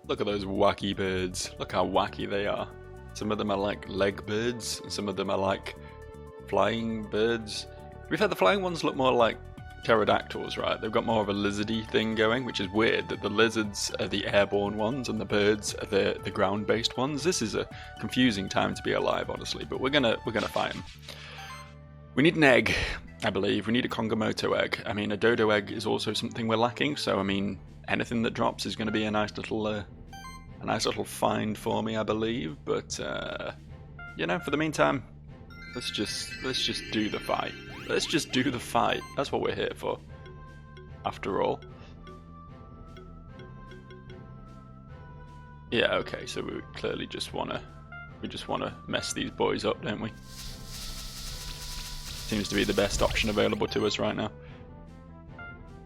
Look at those wacky birds. Look how wacky they are. Some of them are like leg birds, and some of them are like flying birds. To be fair, the flying ones look more like pterodactyls, right? They've got more of a lizardy thing going, which is weird that the lizards are the airborne ones and the birds are the ground-based ones. This is a confusing time to be alive, honestly, but we're gonna fight them. We need an egg, I believe. We need a Kongomoto egg. I mean, a dodo egg is also something we're lacking, so I mean, anything that drops is going to be a nice little find for me, I believe. But you know, for the meantime, let's just do the fight. Let's just do the fight. That's what we're here for, after all. Yeah, okay. So we clearly just wanna mess these boys up, don't we? Seems to be the best option available to us right now.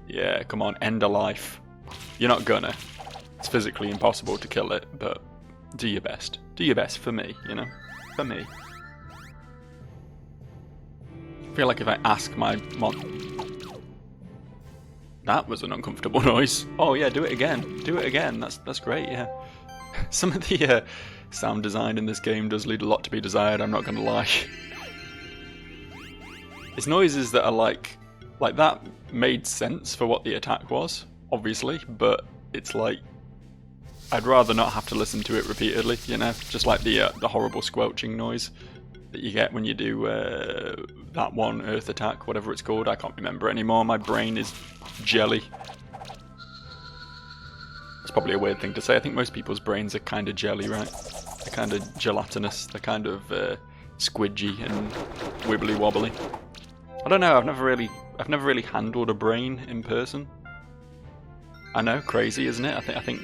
Yeah, come on, end a life. You're not gonna. It's physically impossible to kill it, but do your best. Do your best for me, you know? For me. I feel like if I ask my That was an uncomfortable noise. Oh yeah, do it again. Do it again. That's great, yeah. Some of the sound design in this game does leave a lot to be desired, I'm not gonna lie. It's noises that are like that made sense for what the attack was, obviously, but it's like I'd rather not have to listen to it repeatedly, you know, just like the horrible squelching noise that you get when you do that one earth attack, whatever it's called. I can't remember anymore. My brain is jelly. It's probably a weird thing to say. I think most people's brains are kind of jelly, right? They're kind of gelatinous. They're kind of squidgy and wibbly wobbly. I don't know. I've never really handled a brain in person. I know, crazy, isn't it? I think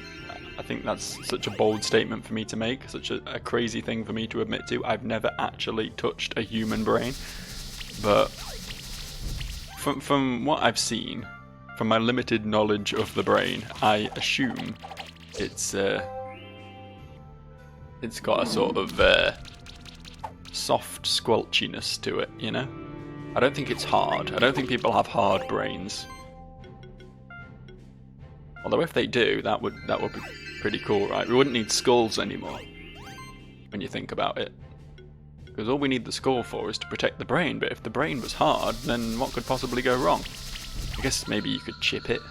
that's such a bold statement for me to make, such a crazy thing for me to admit to. I've never actually touched a human brain, but from what I've seen, from my limited knowledge of the brain, I assume it's got a sort of soft squelchiness to it, you know? I don't think it's hard. I don't think people have hard brains. Although if they do, that would be pretty cool, right? We wouldn't need skulls anymore, when you think about it. Because all we need the skull for is to protect the brain, but if the brain was hard, then what could possibly go wrong? I guess maybe you could chip it.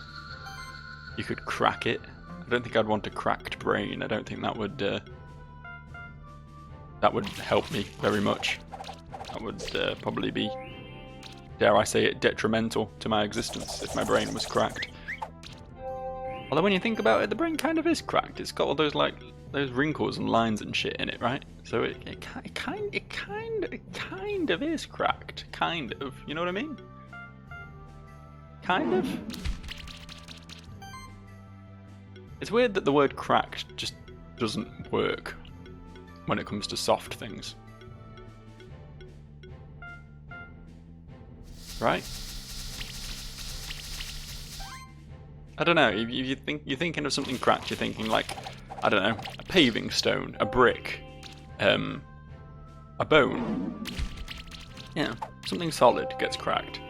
You could crack it. I don't think I'd want a cracked brain. I don't think that would help me very much. That would probably be, dare I say it, detrimental to my existence if my brain was cracked. Although when you think about it, the brain kind of is cracked. It's got all those those wrinkles and lines and shit in it, right? So it kind of is cracked. Kind of. You know what I mean? Kind of. It's weird that the word cracked just doesn't work when it comes to soft things. Right? I don't know, if you're thinking of something cracked, you're thinking like, I don't know, a paving stone, a brick, a bone. Yeah, something solid gets cracked.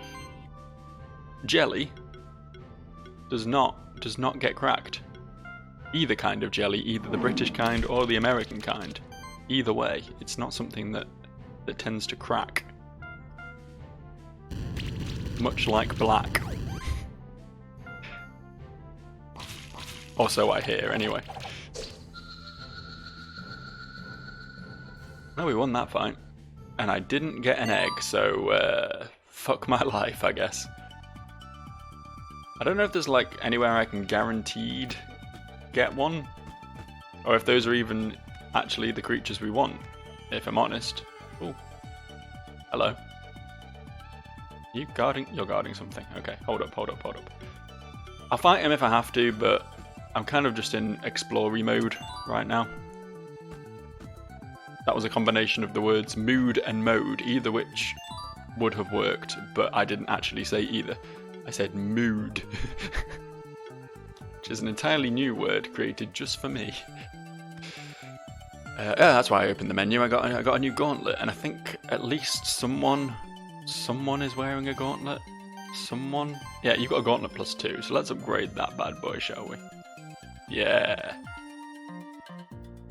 Jelly does not get cracked. Either kind of jelly, either the British kind or the American kind. Either way, it's not something that tends to crack. Much like black. Or so I hear, anyway. No, we won that fight. And I didn't get an egg, so fuck my life, I guess. I don't know if there's like anywhere I can guaranteed get one. Or if those are even actually the creatures we want, if I'm honest. Ooh. Hello. You're guarding something. Okay, hold up. I'll fight him if I have to, but I'm kind of just in explory mode right now. That was a combination of the words mood and mode, either which would have worked, but I didn't actually say either. I said mood. Which is an entirely new word created just for me. Yeah, that's why I opened the menu. I got a new gauntlet, and I think at least someone is wearing a gauntlet. Someone? Yeah, you've got a gauntlet +2, so let's upgrade that bad boy, shall we? Yeah.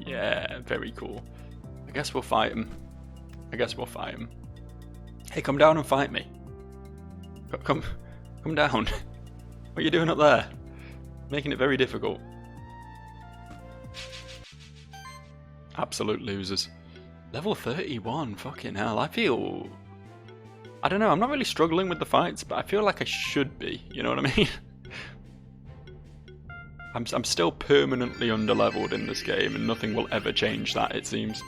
Yeah, very cool. I guess we'll fight him. Hey, come down and fight me. Come down. What are you doing up there? Making it very difficult. Absolute losers. Level 31, fucking hell. I don't know, I'm not really struggling with the fights, but I feel like I should be, you know what I mean? I'm still permanently underleveled in this game, and nothing will ever change that, it seems.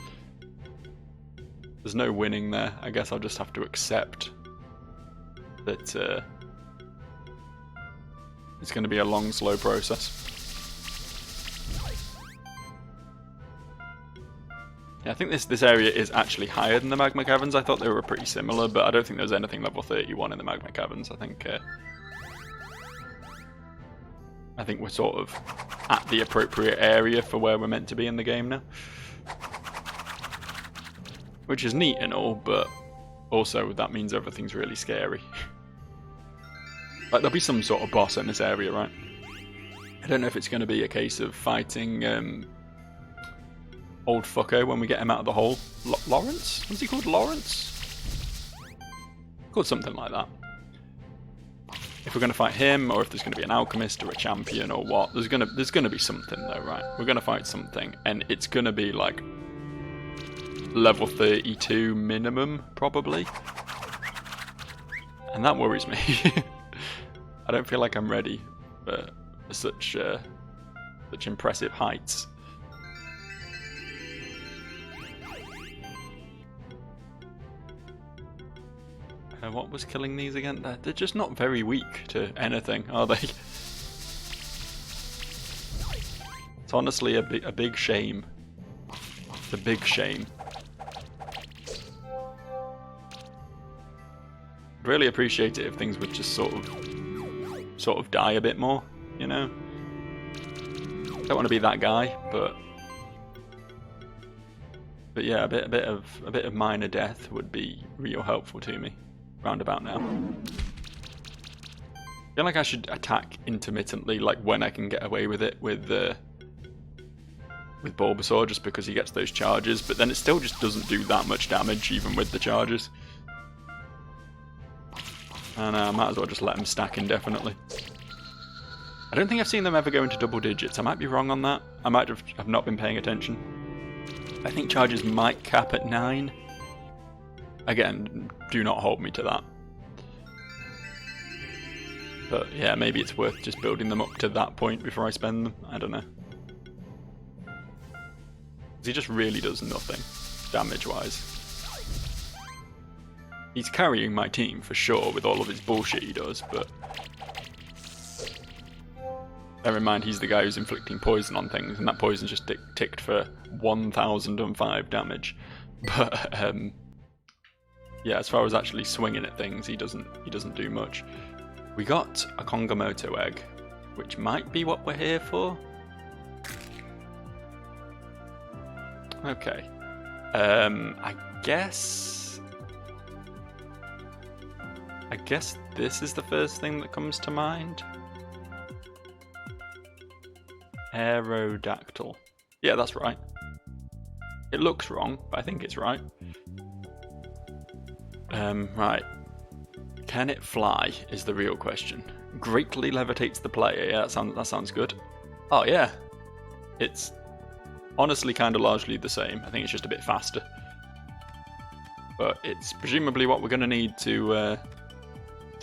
There's no winning there. I guess I'll just have to accept that it's going to be a long, slow process. Yeah, I think this area is actually higher than the magma caverns. I thought they were pretty similar, but I don't think there's anything level 31 in the magma caverns. I think we're sort of at the appropriate area for where we're meant to be in the game now. Which is neat and all, but also that means everything's really scary. Like, there'll be some sort of boss in this area, right? I don't know if it's going to be a case of fighting old fucko when we get him out of the hole. Lawrence? Was he called Lawrence? Called something like that. If we're going to fight him, or if there's going to be an alchemist or a champion or what, there's going to be something though, right? We're going to fight something, and it's going to be like level 32 minimum, probably. And that worries me. I don't feel like I'm ready for such impressive heights. What was killing these again? They're just not very weak to anything, are they? It's honestly a big shame. It's a big shame. I'd really appreciate it if things would just sort of die a bit more, you know? Don't want to be that guy, but yeah, a bit of minor death would be real helpful to me. Roundabout now. I feel like I should attack intermittently, like when I can get away with it with Bulbasaur, just because he gets those charges, but then it still just doesn't do that much damage even with the charges. And I might as well just let him stack indefinitely. I don't think I've seen them ever go into double digits. I might be wrong on that. I might have not been paying attention. I think charges might cap at 9. Again, do not hold me to that. But yeah, maybe it's worth just building them up to that point before I spend them. I don't know. He just really does nothing, damage-wise. He's carrying my team for sure with all of his bullshit he does, but bear in mind he's the guy who's inflicting poison on things, and that poison's just ticked for 1005 damage. But yeah, as far as actually swinging at things, he doesn't do much. We got a Kongamoto egg, which might be what we're here for. Okay. I guess this is the first thing that comes to mind. Aerodactyl. Yeah, that's right. It looks wrong, but I think it's right. Right. Can it fly is the real question. Greatly levitates the player. Yeah, that sounds good. Oh yeah. It's honestly kind of largely the same. I think it's just a bit faster. But it's presumably what we're going to need to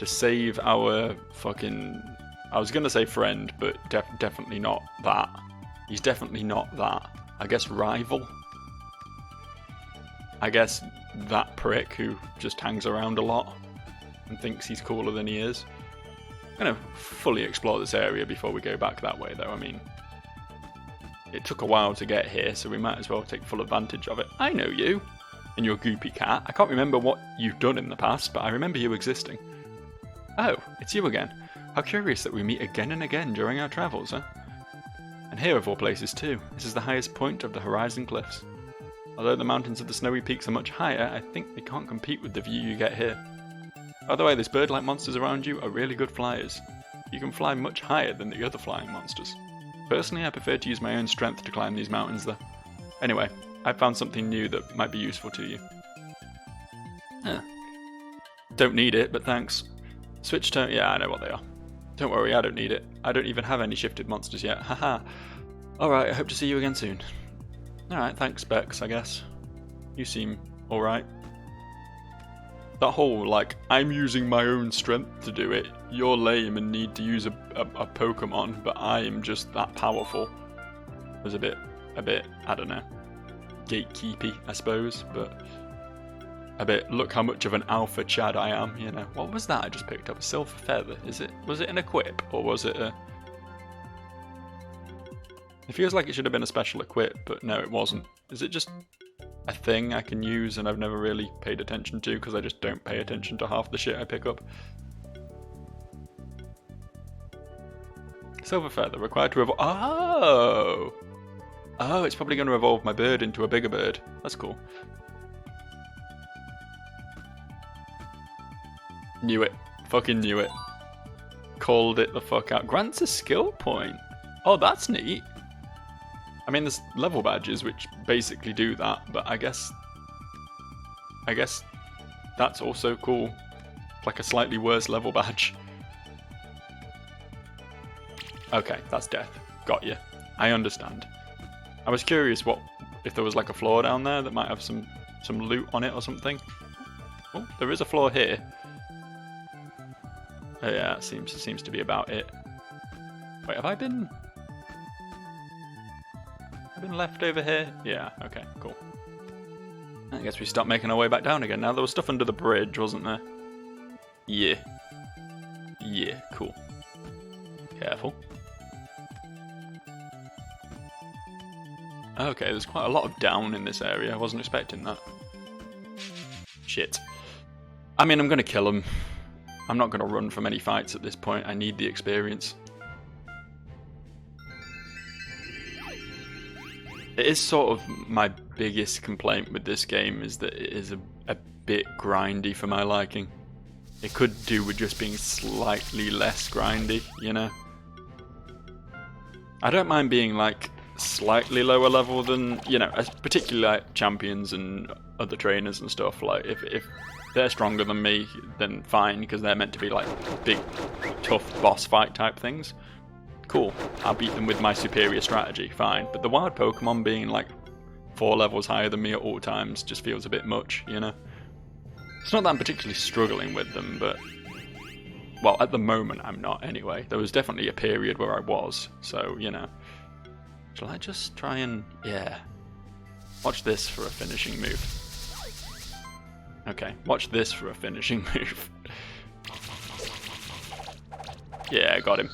save our fucking... I was going to say friend, but definitely not that. He's definitely not that. I guess rival? I guess that prick who just hangs around a lot and thinks he's cooler than he is. I'm going to fully explore this area before we go back that way, though. I mean, it took a while to get here, so we might as well take full advantage of it. I know you and your goopy cat. I can't remember what you've done in the past, but I remember you existing. Oh, it's you again. How curious that we meet again and again during our travels, huh? And here of all places too. This is the highest point of the Horizon Cliffs. Although the mountains of the snowy peaks are much higher, I think they can't compete with the view you get here. By the way, these bird-like monsters around you are really good flyers. You can fly much higher than the other flying monsters. Personally, I prefer to use my own strength to climb these mountains though. Anyway, I found something new that might be useful to you. Don't need it, but thanks. Switch turn. Yeah, I know what they are. Don't worry, I don't need it. I don't even have any shifted monsters yet. Haha. Alright, I hope to see you again soon. Alright, thanks, Bex, I guess. You seem alright. That whole, like, I'm using my own strength to do it. You're lame and need to use a Pokemon, but I am just that powerful. Was a bit, I don't know, gatekeepy, I suppose, but a bit, look how much of an alpha Chad I am, you know. What was that I just picked up? A silver feather. Was it an equip, or was it a... It feels like it should have been a special equip, but no, it wasn't. Is it just a thing I can use and I've never really paid attention to because I just don't pay attention to half the shit I pick up? Silver feather required to evolve. Oh! Oh, it's probably going to evolve my bird into a bigger bird. That's cool. Knew it. Fucking knew it. Called it the fuck out. Grants a skill point. Oh, that's neat. I mean, there's level badges which basically do that, but I guess that's also cool. Like a slightly worse level badge. Okay, that's death. Got you. I understand. I was curious if there was like a floor down there that might have some loot on it or something. Oh, there is a floor here. Oh, yeah, it seems to be about it. Wait, have I been left over here? Yeah, okay, cool. I guess we start making our way back down again now. There was stuff under the bridge, wasn't there? Yeah. Yeah, cool. Careful. Okay, there's quite a lot of down in this area. I wasn't expecting that. Shit. I mean, I'm going to kill him. I'm not going to run from any fights at this point. I need the experience. It is sort of my biggest complaint with this game is that it is a bit grindy for my liking. It could do with just being slightly less grindy, you know? I don't mind being like slightly lower level than, you know, particularly like champions and other trainers and stuff. Like if they're stronger than me, then fine, because they're meant to be like big, tough boss fight type things. Cool, I'll beat them with my superior strategy, fine. But the wild Pokemon being like 4 levels higher than me at all times just feels a bit much, you know? It's not that I'm particularly struggling with them, but... Well, at the moment I'm not anyway. There was definitely a period where I was, so, you know. Shall I just try and... Yeah. Watch this for a finishing move. Okay, watch this for a finishing move. Yeah, got him.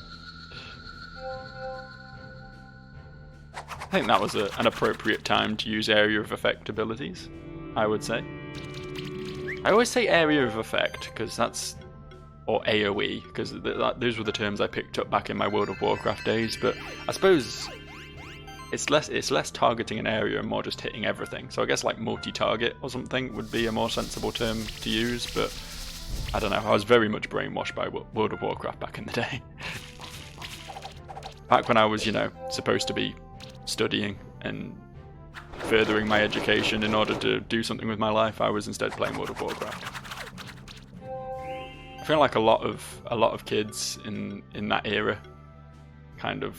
I think that was an appropriate time to use area of effect abilities, I would say. I always say area of effect, because that's... Or AoE, because those were the terms I picked up back in my World of Warcraft days, but I suppose it's less targeting an area and more just hitting everything. So I guess like multi-target or something would be a more sensible term to use, but I don't know, I was very much brainwashed by World of Warcraft back in the day. Back when I was, you know, supposed to be studying and furthering my education in order to do something with my life, I was instead playing World of Warcraft. I feel like a lot of kids in that era kind of...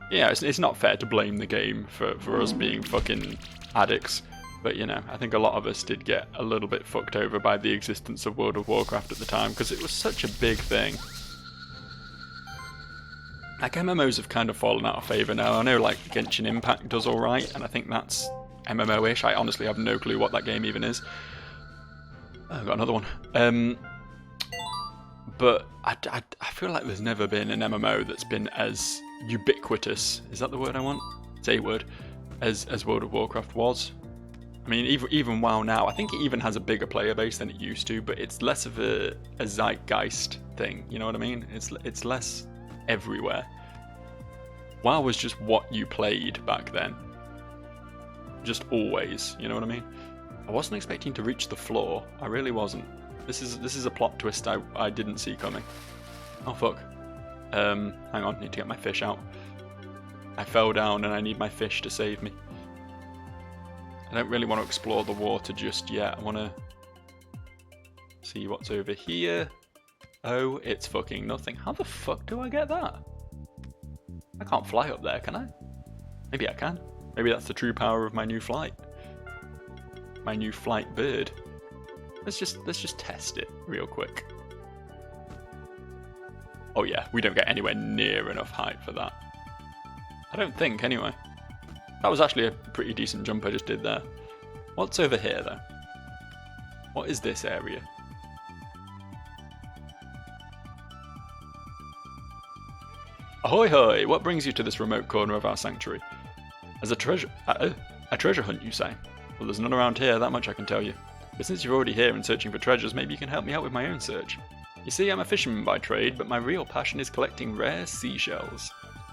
Yeah, it's not fair to blame the game for us being fucking addicts, but you know, I think a lot of us did get a little bit fucked over by the existence of World of Warcraft at the time, because it was such a big thing. Like, MMOs have kind of fallen out of favour now. I know, like, Genshin Impact does alright, and I think that's MMO-ish. I honestly have no clue what that game even is. I've got another one. But I feel like there's never been an MMO that's been as ubiquitous, is that the word I want? It's a word, as World of Warcraft was. I mean, even WoW now, I think it even has a bigger player base than it used to, but it's less of a zeitgeist thing, you know what I mean? It's less everywhere. WoW was just what you played back then. Just always, you know what I mean? I wasn't expecting to reach the floor, I really wasn't. This is a plot twist I didn't see coming. Oh fuck. Hang on, need to get my fish out. I fell down and I need my fish to save me. I don't really want to explore the water just yet. I want to see what's over here. Oh, it's fucking nothing. How the fuck do I get that? I can't fly up there, can I? Maybe I can. Maybe that's the true power of my new flight. My new flight bird. Let's just test it real quick. Oh yeah, we don't get anywhere near enough height for that. I don't think, anyway. That was actually a pretty decent jump I just did there. What's over here, though? What is this area? Ahoy hoy! What brings you to this remote corner of our sanctuary? As a treasure hunt, you say? Well, there's none around here, that much I can tell you. But since you're already here and searching for treasures, maybe you can help me out with my own search. You see, I'm a fisherman by trade, but my real passion is collecting rare seashells.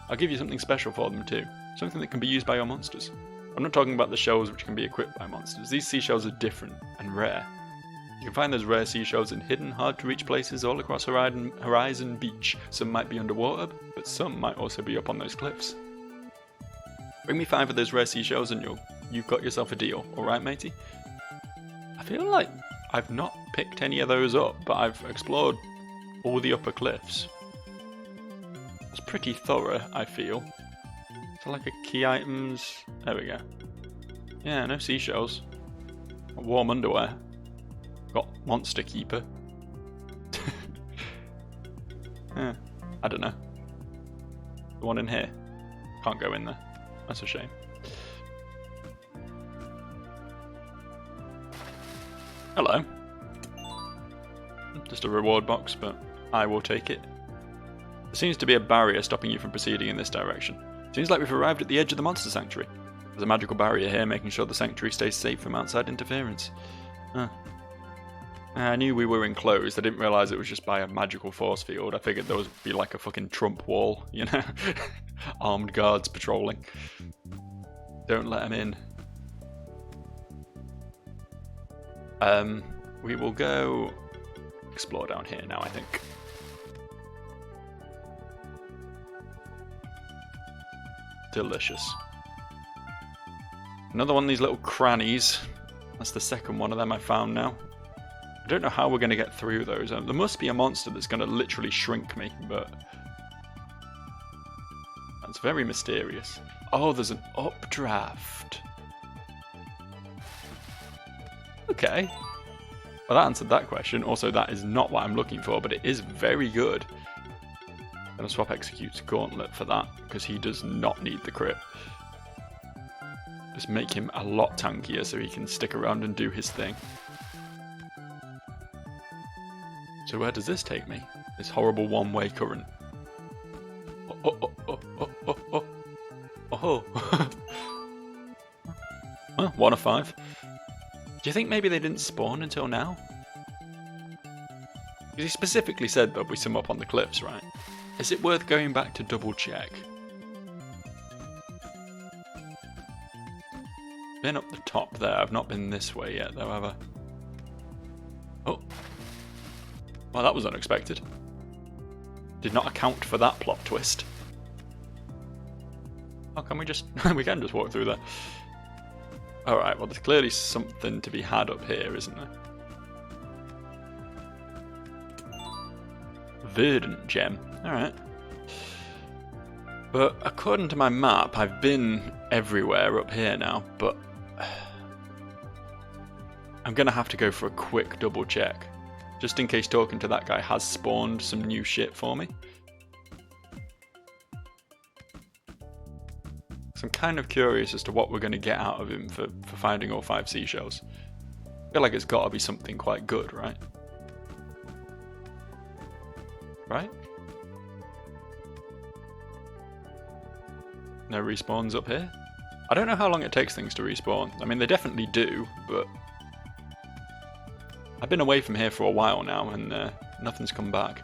I'll give you something special for them too, something that can be used by your monsters. I'm not talking about the shells which can be equipped by monsters. These seashells are different and rare. You can find those rare seashells in hidden, hard-to-reach places all across Horizon Beach. Some might be underwater, but some might also be up on those cliffs. Bring me 5 of those rare seashells and you've got yourself a deal, alright matey? I feel like I've not picked any of those up, but I've explored all the upper cliffs. It's pretty thorough, I feel. So like a key items... There we go. Yeah, no seashells. Warm underwear. Got Monster Keeper. Yeah, I don't know. The one in here. Can't go in there. That's a shame. Hello. Just a reward box, but I will take it. There seems to be a barrier stopping you from proceeding in this direction. Seems like we've arrived at the edge of the monster sanctuary. There's a magical barrier here making sure the sanctuary stays safe from outside interference. Huh. I knew we were enclosed. I didn't realise it was just by a magical force field. I figured there would be like a fucking Trump wall, you know? Armed guards patrolling. Don't let them in. We will go explore down here now, I think. Delicious. Another one of these little crannies. That's the second one of them I found now. I don't know how we're going to get through those. There must be a monster that's going to literally shrink me, but that's very mysterious. Oh, there's an updraft. Okay. Well, that answered that question. Also, that is not what I'm looking for, but it is very good. I'm going to swap Execute's Gauntlet for that, because he does not need the crit. Just make him a lot tankier so he can stick around and do his thing. So where does this take me? This horrible one-way current. Oh. Well, 1 of 5. Do you think maybe they didn't spawn until now? Because he specifically said there'll be some up on the cliffs, right? Is it worth going back to double check? Been up the top there. I've not been this way yet, though, have I? Oh. Well, that was unexpected. Did not account for that plot twist. Oh, can we just... we can just walk through there. Alright, well, there's clearly something to be had up here, isn't there? Verdant gem. Alright. But according to my map, I've been everywhere up here now, but... I'm going to have to go for a quick double check. Just in case talking to that guy has spawned some new shit for me. So I'm kind of curious as to what we're going to get out of him for finding all 5 seashells. I feel like it's got to be something quite good, right? Right? No respawns up here? I don't know how long it takes things to respawn. I mean, they definitely do, but... I've been away from here for a while now, and nothing's come back.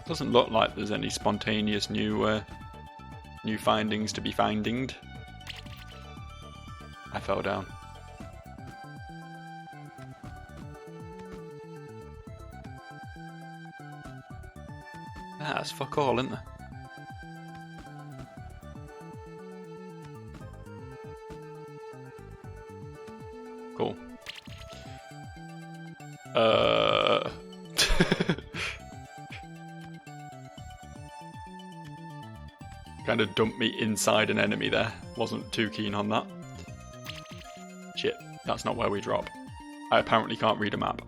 Doesn't look like there's any spontaneous new findings to be findinged. I fell down. That's fuck all, isn't there? Cool. Kind of dumped me inside an enemy there. Wasn't too keen on that. Shit, that's not where we drop. I apparently can't read a map.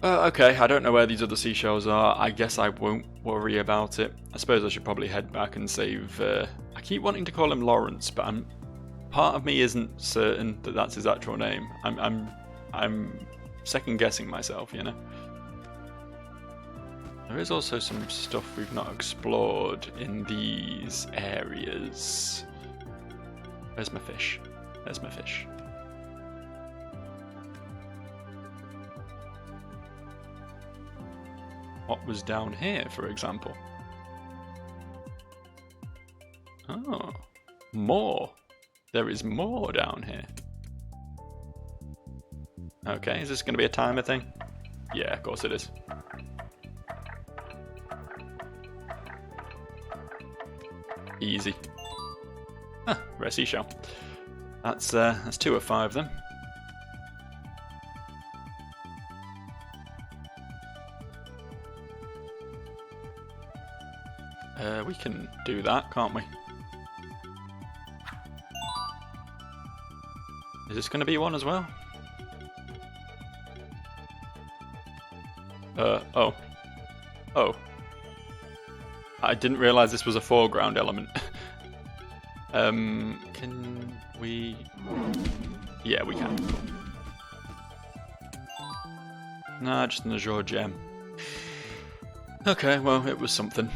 Okay, I don't know where these other seashells are. I guess I won't worry about it. I suppose I should probably head back and save... I keep wanting to call him Lawrence, but part of me isn't certain that that's his actual name. I'm second guessing myself, you know. There is also some stuff we've not explored in these areas. Where's my fish? There's my fish. What was down here, for example? Oh, more. There is more down here. Okay, is this going to be a timer thing? Yeah, of course it is. Easy. Ah, rare seashell. That's 2 of 5 then. We can do that, can't we? Is this going to be one as well? Oh. Oh. I didn't realise this was a foreground element. Can we... Yeah, we can. Cool. Nah, just an azure gem. Okay, well, it was something.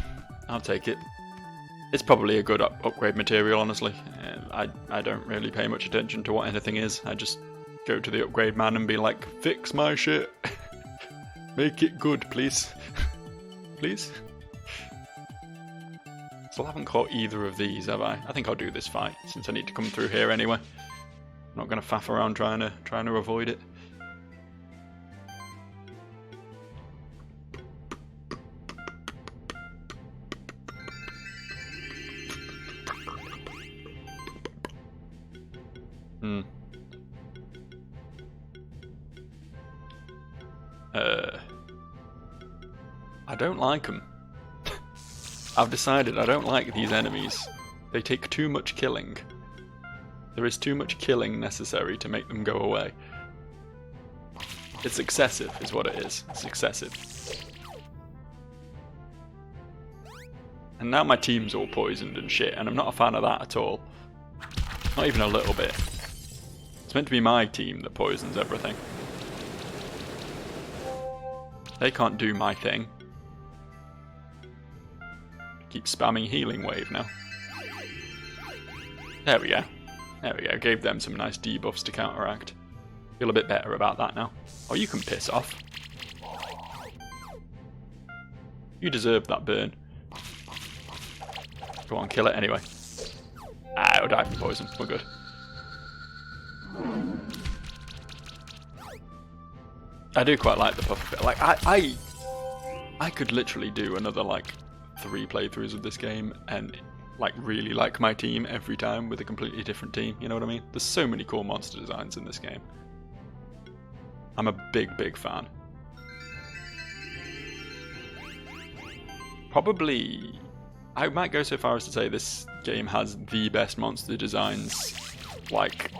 I'll take it. It's probably a good upgrade material, honestly. I don't really pay much attention to what anything is. I just go to the upgrade man and be like, fix my shit. Make it good, please. Please? Still haven't caught either of these, have I? I think I'll do this fight, since I need to come through here anyway. I'm not going to faff around trying to avoid it. I don't like them. I've decided I don't like these enemies. They take too much killing. There is too much killing necessary to make them go away. It's excessive, is what it is. It's excessive. And now my team's all poisoned and shit, and I'm not a fan of that at all. Not even a little bit. It's meant to be my team that poisons everything. They can't do my thing. Keep spamming healing wave now. There we go. There we go. Gave them some nice debuffs to counteract. Feel a bit better about that now. Oh, you can piss off. You deserve that burn. Go on, kill it anyway. Ah, it'll die from poison. We're good. I do quite like the puff bit. Like, I could literally do another, like, 3 playthroughs of this game and, like, really like my team every time with a completely different team. You know what I mean? There's so many cool monster designs in this game. I'm a big fan. Probably... I might go so far as to say this game has the best monster designs, like,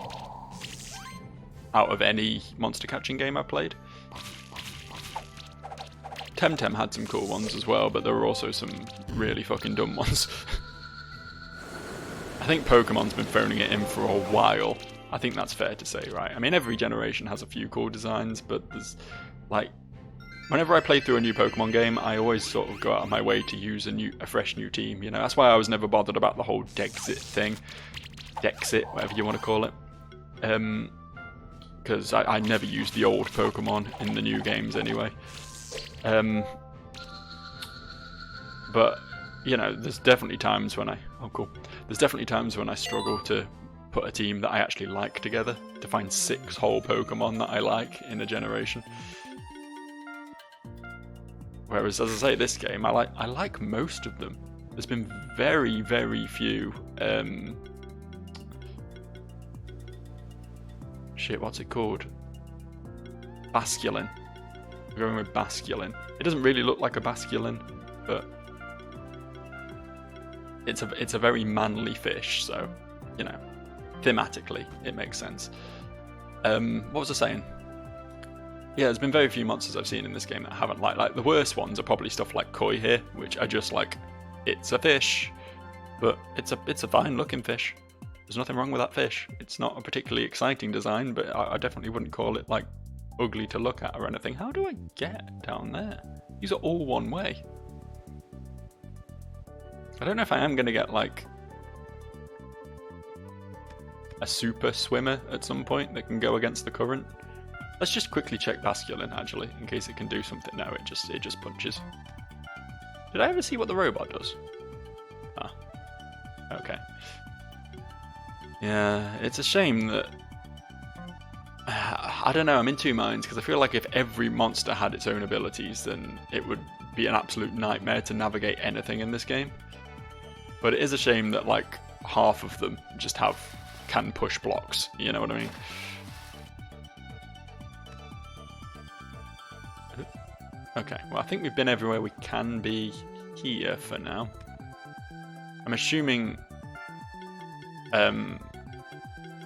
out of any monster catching game I've played. Temtem had some cool ones as well, but there were also some really fucking dumb ones. I think Pokemon's been phoning it in for a while. I think that's fair to say, right? I mean, every generation has a few cool designs, but there's, like, whenever I play through a new Pokemon game, I always sort of go out of my way to use a fresh new team, you know? That's why I was never bothered about the whole Dexit thing. Dexit, whatever you want to call it. Because I never used the old Pokemon in the new games anyway. But, you know, there's definitely times when There's definitely times when I struggle to put a team that I actually like together, to find 6 whole Pokemon that I like in a generation. Whereas, as I say, this game, I like most of them. There's been very, very few. Shit, what's it called? Basculin. We're going with Basculin. It doesn't really look like a Basculin, but it's a very manly fish, so you know, thematically it makes sense. What was I saying? Yeah, there's been very few monsters I've seen in this game that I haven't liked. Like the worst ones are probably stuff like Koi here, which I just like. It's a fish, but it's a fine looking fish. There's nothing wrong with that fish. It's not a particularly exciting design, but I definitely wouldn't call it like ugly to look at or anything. How do I get down there? These are all one way. I don't know if I am going to get like a super swimmer at some point that can go against the current. Let's just quickly check Basculin actually, in case it can do something. No, it just punches. Did I ever see what the robot does? Ah, okay. Yeah, it's a shame that... I don't know, I'm in two minds, because I feel like if every monster had its own abilities, then it would be an absolute nightmare to navigate anything in this game. But it is a shame that, like, half of them just can push blocks, you know what I mean? Okay, well I think we've been everywhere we can be here for now. I'm assuming...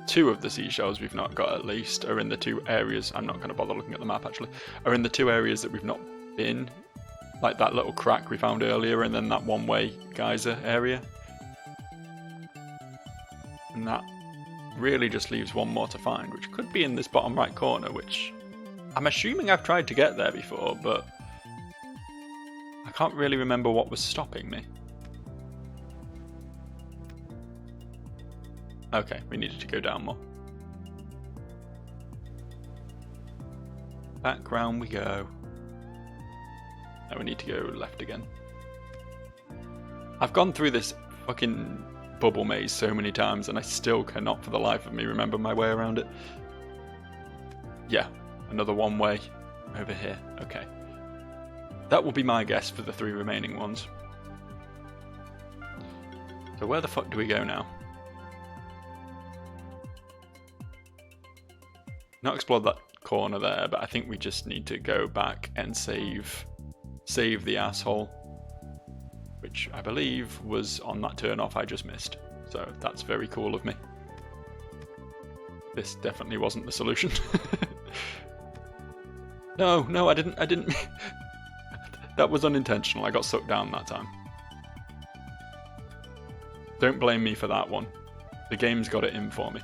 two of the seashells we've not got at least are in the two areas. I'm not going to bother looking at the map actually. Are in the two areas that we've not been, like that little crack we found earlier, and then that one-way geyser area. And that really just leaves one more to find, which could be in this bottom right corner, which I'm assuming I've tried to get there before, but I can't really remember what was stopping me. Okay, we needed to go down more. Back round we go. Now we need to go left again. I've gone through this fucking bubble maze so many times and I still cannot for the life of me remember my way around it. Yeah, another one way over here. Okay. That will be my guess for the three remaining ones. So where the fuck do we go now? Not explored that corner there, but I think we just need to go back and save the asshole, which I believe was on that turn off I just missed. So that's very cool of me. This definitely wasn't the solution. No, I didn't. That was unintentional. I got sucked down that time. Don't blame me for that one. The game's got it in for me.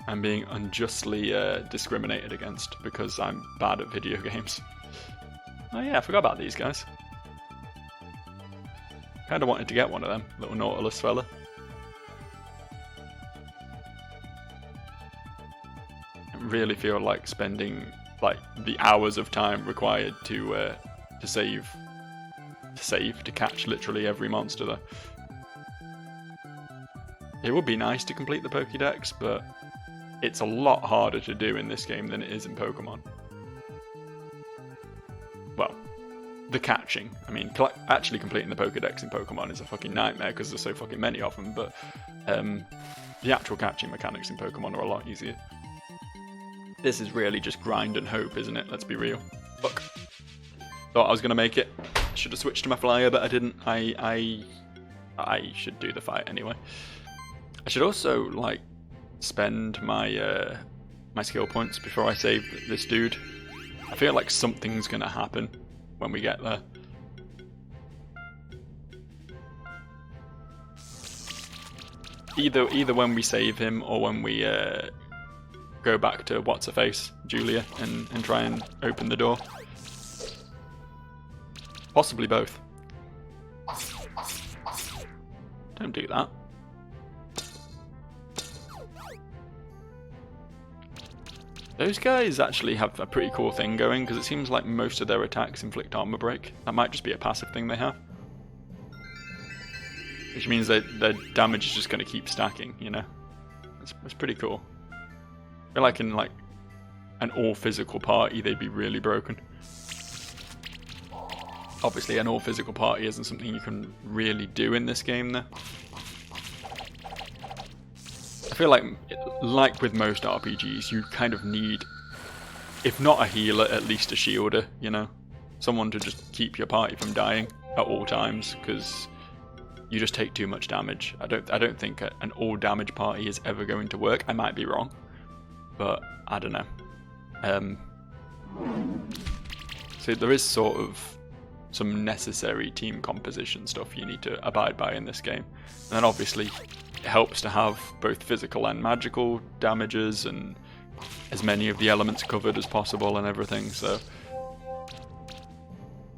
I'm being unjustly discriminated against because I'm bad at video games. Oh yeah, I forgot about these guys. Kinda wanted to get one of them, little Nautilus fella. I really feel like spending like the hours of time required to catch literally every monster though. It would be nice to complete the Pokédex, but it's a lot harder to do in this game than it is in Pokemon. Well, the catching. I mean, actually completing the Pokédex in Pokemon is a fucking nightmare because there's so fucking many of them, but the actual catching mechanics in Pokemon are a lot easier. This is really just grind and hope, isn't it? Let's be real. Fuck. Thought I was going to make it. Should have switched to my flyer, but I didn't. I should do the fight anyway. I should also, like, spend my my skill points before I save this dude. I feel like something's gonna happen when we get there. Either when we save him or when we go back to what's her face, Julia, and try and open the door. Possibly both. Don't do that. Those guys actually have a pretty cool thing going, because it seems like most of their attacks inflict armor break. That might just be a passive thing they have. Which means that their damage is just going to keep stacking, you know? That's pretty cool. I feel like in like an all-physical party, they'd be really broken. Obviously, an all-physical party isn't something you can really do in this game, though. I feel like with most RPGs, you kind of need, if not a healer, at least a shielder, you know? Someone to just keep your party from dying at all times, because you just take too much damage. I don't think an all-damage party is ever going to work. I might be wrong, but I don't know. So there is sort of some necessary team composition stuff you need to abide by in this game. And then obviously it helps to have both physical and magical damages and as many of the elements covered as possible and everything, so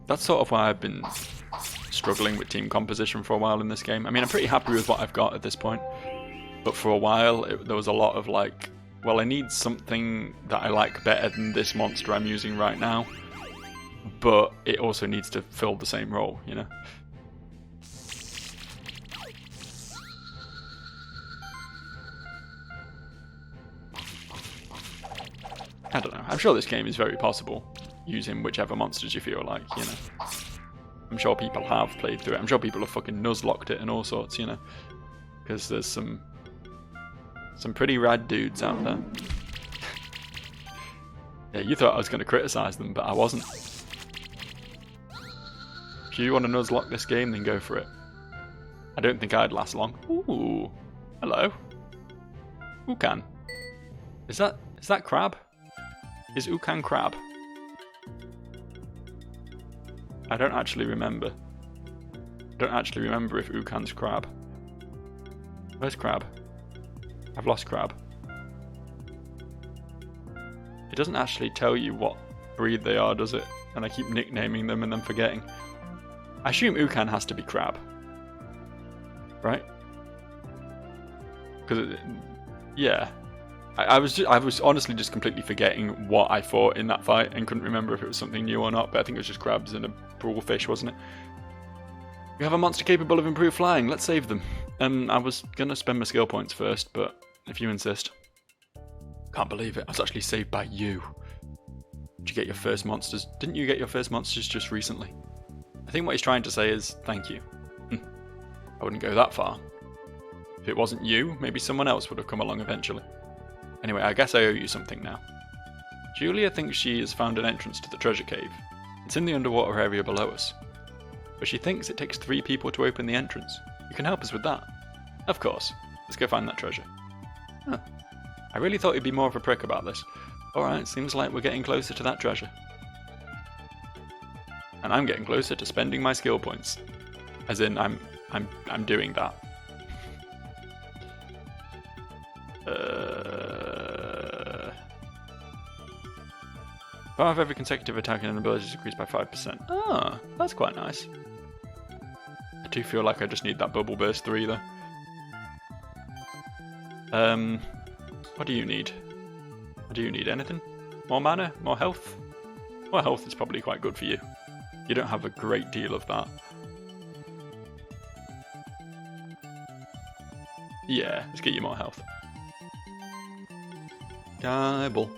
that's sort of why I've been struggling with team composition for a while in this game. I mean, I'm pretty happy with what I've got at this point, but for a while there was a lot of like, well, I need something that I like better than this monster I'm using right now, but it also needs to fill the same role, you know? I don't know. I'm sure this game is very possible using whichever monsters you feel like, you know? I'm sure people have played through it. I'm sure people have fucking nuzlocked it and all sorts, you know? Because there's some pretty rad dudes out there. Yeah, you thought I was going to criticize them, but I wasn't. If you want to nuzlock this game, then go for it. I don't think I'd last long. Ooh, hello. Ukan. Is that crab? Is Ukan crab? I don't actually remember. I don't actually remember if Ukan's crab. Where's crab? I've lost crab. It doesn't actually tell you what breed they are, does it? And I keep nicknaming them and then forgetting. I assume Ukan has to be crab. Right? Because, yeah. I was honestly just completely forgetting what I fought in that fight and couldn't remember if it was something new or not, but I think it was just crabs and a prawfish, wasn't it? We have a monster capable of improved flying. Let's save them. I was going to spend my skill points first, but if you insist. Can't believe it. I was actually saved by you. Did you get your first monsters? Didn't you get your first monsters just recently? I think what he's trying to say is thank you. I wouldn't go that far. If it wasn't you, maybe someone else would have come along eventually. Anyway, I guess I owe you something now. Julia thinks she has found an entrance to the treasure cave. It's in the underwater area below us. But she thinks it takes 3 people to open the entrance. You can help us with that. Of course. Let's go find that treasure. Huh. I really thought you'd be more of a prick about this. Alright, seems like we're getting closer to that treasure. And I'm getting closer to spending my skill points. As in, I'm doing that. 5 every consecutive attack and ability is increased by 5%. Ah, that's quite nice. I do feel like I just need that Bubble Burst 3 though. What do you need? Do you need anything? More mana? More health? More health is probably quite good for you. You don't have a great deal of that. Yeah, let's get you more health. Gibble.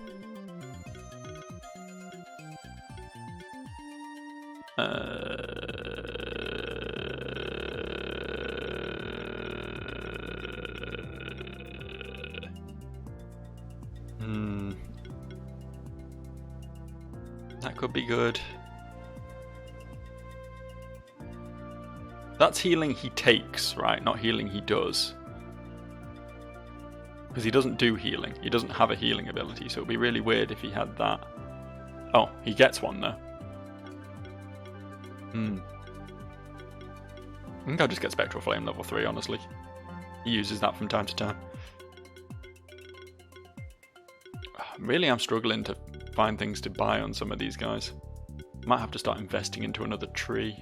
That could be good. That's healing he takes, right? Not healing he does. Because he doesn't do healing. He doesn't have a healing ability, so it would be really weird if he had that. Oh, he gets one though. I think I'll just get Spectral Flame level 3, honestly. He uses that from time to time. Really, I'm struggling to find things to buy on some of these guys. Might have to start investing into another tree.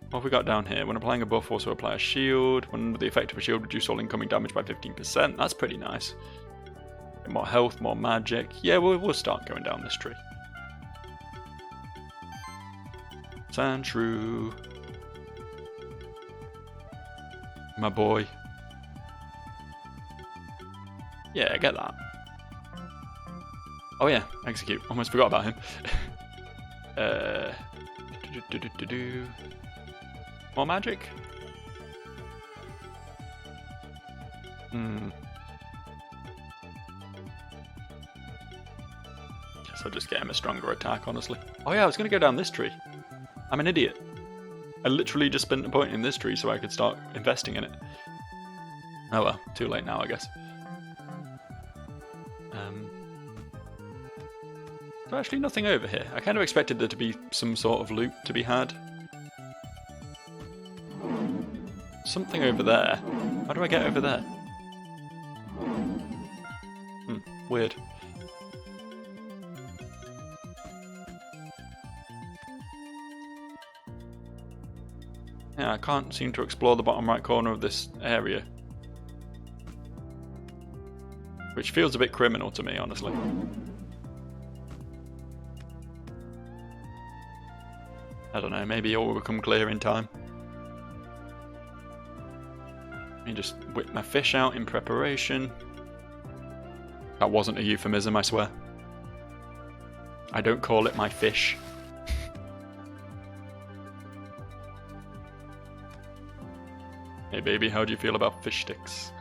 What have we got down here? When applying a buff, also apply a shield. When under the effect of a shield, reduce all incoming damage by 15%. That's pretty nice. Get more health, more magic. Yeah, we'll start going down this tree. Sandshrew. My boy. Yeah, I get that. Oh yeah, execute. Almost forgot about him. More magic? Guess I'll just get him a stronger attack, honestly. Oh yeah, I was going to go down this tree. I'm an idiot. I literally just spent a point in this tree so I could start investing in it. Oh well, too late now, I guess. There's actually nothing over here. I kind of expected there to be some sort of loot to be had. Something over there. How do I get over there? Weird. Yeah, I can't seem to explore the bottom right corner of this area. Which feels a bit criminal to me, honestly. I don't know, maybe all will become clear in time. Let me just whip my fish out in preparation. That wasn't a euphemism, I swear. I don't call it my fish. Hey baby, how do you feel about fish sticks?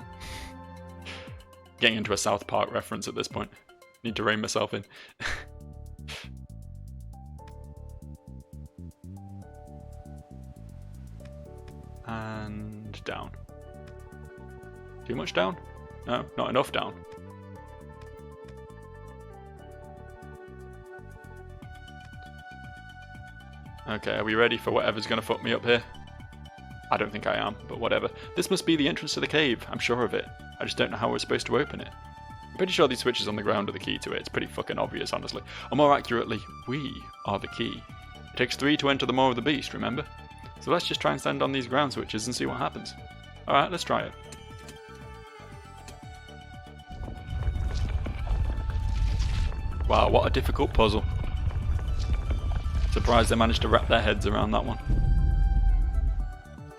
Getting into a South Park reference at this point. Need to rein myself in. And down. Too much down? No, not enough down. Okay, are we ready for whatever's going to fuck me up here? I don't think I am, but whatever. This must be the entrance to the cave, I'm sure of it. I just don't know how we're supposed to open it. I'm pretty sure these switches on the ground are the key to it. It's pretty fucking obvious, honestly. Or more accurately, we are the key. It takes 3 to enter the Maw of the Beast, remember? So let's just try and stand on these ground switches and see what happens. Alright, let's try it. Wow, what a difficult puzzle. Surprised they managed to wrap their heads around that one.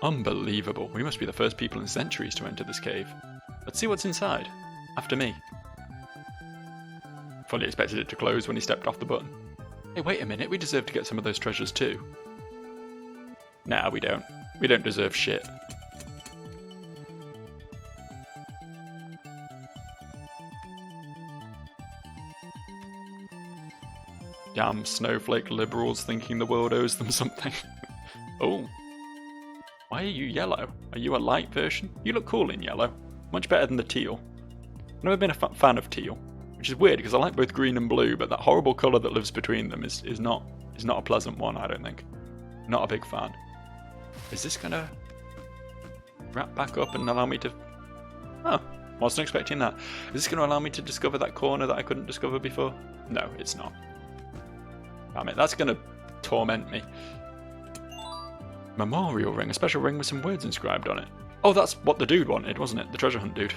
Unbelievable. We must be the first people in centuries to enter this cave. Let's see what's inside. After me. Fully expected it to close when he stepped off the button. Hey, wait a minute. We deserve to get some of those treasures too. Nah, we don't. We don't deserve shit. Damn snowflake liberals thinking the world owes them something. Oh. Why are you yellow? Are you a light version? You look cool in yellow. Much better than the teal. I've never been a fan of teal, which is weird because I like both green and blue, but that horrible colour that lives between them is not a pleasant one, I don't think. Not a big fan. Is this gonna wrap back up and allow me to... Oh, wasn't expecting that. Is this gonna allow me to discover that corner that I couldn't discover before? No, it's not. Damn it, that's gonna torment me. Memorial ring, a special ring with some words inscribed on it. Oh, that's what the dude wanted, wasn't it? The treasure hunt dude.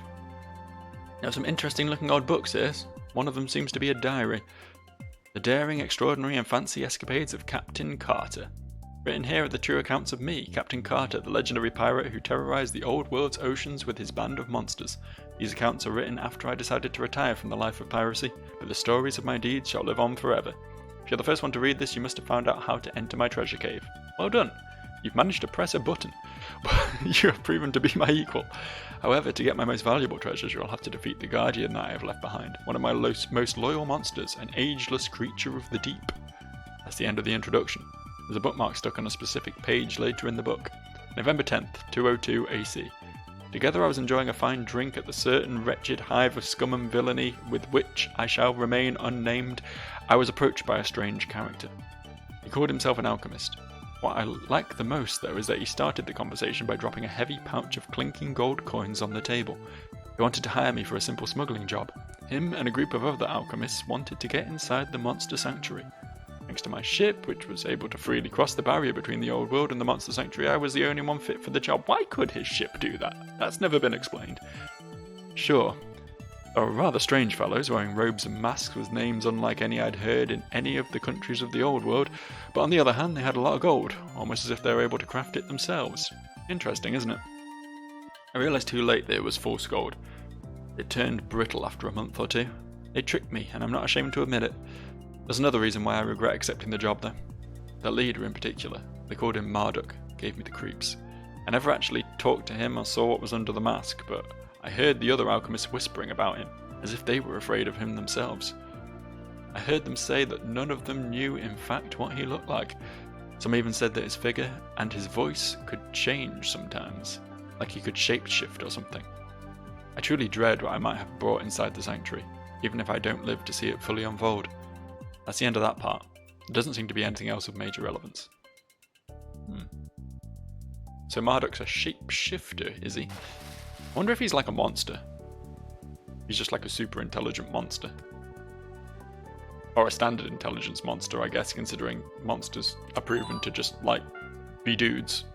There are some interesting looking odd books here. One of them seems to be a diary. The daring, extraordinary and fancy escapades of Captain Carter. Written here are the true accounts of me, Captain Carter, the legendary pirate who terrorized the old world's oceans with his band of monsters. These accounts are written after I decided to retire from the life of piracy, but the stories of my deeds shall live on forever. If you're the first one to read this, you must have found out how to enter my treasure cave. Well done. You've managed to press a button. You have proven to be my equal. However, to get my most valuable treasures, you'll have to defeat the guardian that I have left behind, one of my most loyal monsters, an ageless creature of the deep. That's the end of the introduction. There's a bookmark stuck on a specific page later in the book. November 10th, 202 AC. Together I was enjoying a fine drink at the certain wretched hive of scum and villainy with which I shall remain unnamed. I was approached by a strange character. He called himself an alchemist. What I like the most, though, is that he started the conversation by dropping a heavy pouch of clinking gold coins on the table. He wanted to hire me for a simple smuggling job. Him and a group of other alchemists wanted to get inside the monster sanctuary. Thanks to my ship, which was able to freely cross the barrier between the old world and the monster sanctuary, I was the only one fit for the job. Why could his ship do that? That's never been explained. Sure. There were rather strange fellows wearing robes and masks with names unlike any I'd heard in any of the countries of the old world, but on the other hand they had a lot of gold, almost as if they were able to craft it themselves. Interesting, isn't it? I realised too late that it was false gold. It turned brittle after a month or two. They tricked me, and I'm not ashamed to admit it. There's another reason why I regret accepting the job though. the leader in particular, they called him Marduk, gave me the creeps. I never actually talked to him or saw what was under the mask, but I heard the other alchemists whispering about him, as if they were afraid of him themselves. I heard them say that none of them knew in fact what he looked like. Some even said that his figure and his voice could change sometimes, like he could shapeshift or something. I truly dread what I might have brought inside the sanctuary, even if I don't live to see it fully unfold. That's the end of that part. There doesn't seem to be anything else of major relevance. So Marduk's a shapeshifter, is he? I wonder if he's like a monster. He's just like a super intelligent monster. Or a standard intelligence monster, I guess, considering monsters are proven to just, like, be dudes.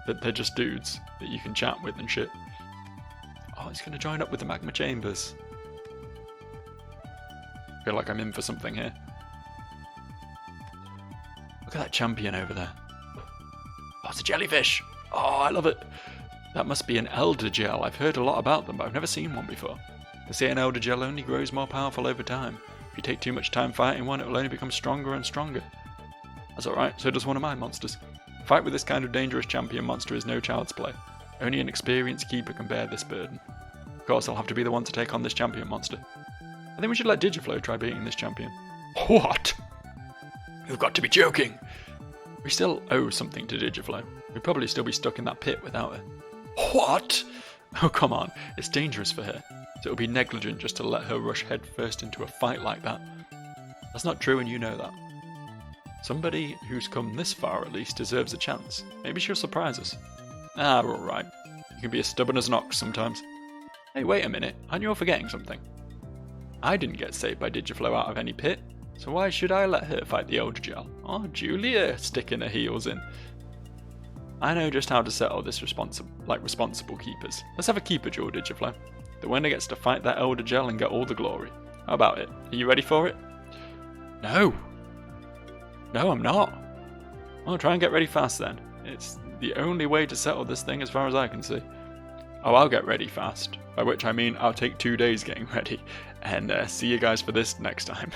That they're just dudes that you can chat with and shit. Oh, he's gonna join up with the magma chambers. I feel like I'm in for something here. Look at that champion over there. Oh, it's a jellyfish! Oh, I love it! That must be an elder gel. I've heard a lot about them, but I've never seen one before. They say an elder gel only grows more powerful over time. If you take too much time fighting one, it will only become stronger and stronger. That's alright, so does one of my monsters. A fight with this kind of dangerous champion monster is no child's play. Only an experienced keeper can bear this burden. Of course, I'll have to be the one to take on this champion monster. I think we should let Digiflow try beating this champion. What? You've got to be joking! We still owe something to Digiflow. We'd probably still be stuck in that pit without her. What? Oh, come on. It's dangerous for her. So it would be negligent just to let her rush headfirst into a fight like that. That's not true, and you know that. Somebody who's come this far at least deserves a chance. Maybe she'll surprise us. Ah, we're alright. You can be as stubborn as an ox sometimes. Hey, wait a minute. Aren't you all forgetting something? I didn't get saved by Digiflow out of any pit. So why should I let her fight the Elder Gel? Oh, Julia sticking her heels in. I know just how to settle this responsible keepers. Let's have a keeper duel, Digiflow. The winner gets to fight that Elder Gel and get all the glory. How about it? Are you ready for it? No. No, I'm not. Well, try and get ready fast then. It's the only way to settle this thing as far as I can see. Oh, I'll get ready fast. By which I mean I'll take 2 days getting ready. And see you guys for this next time.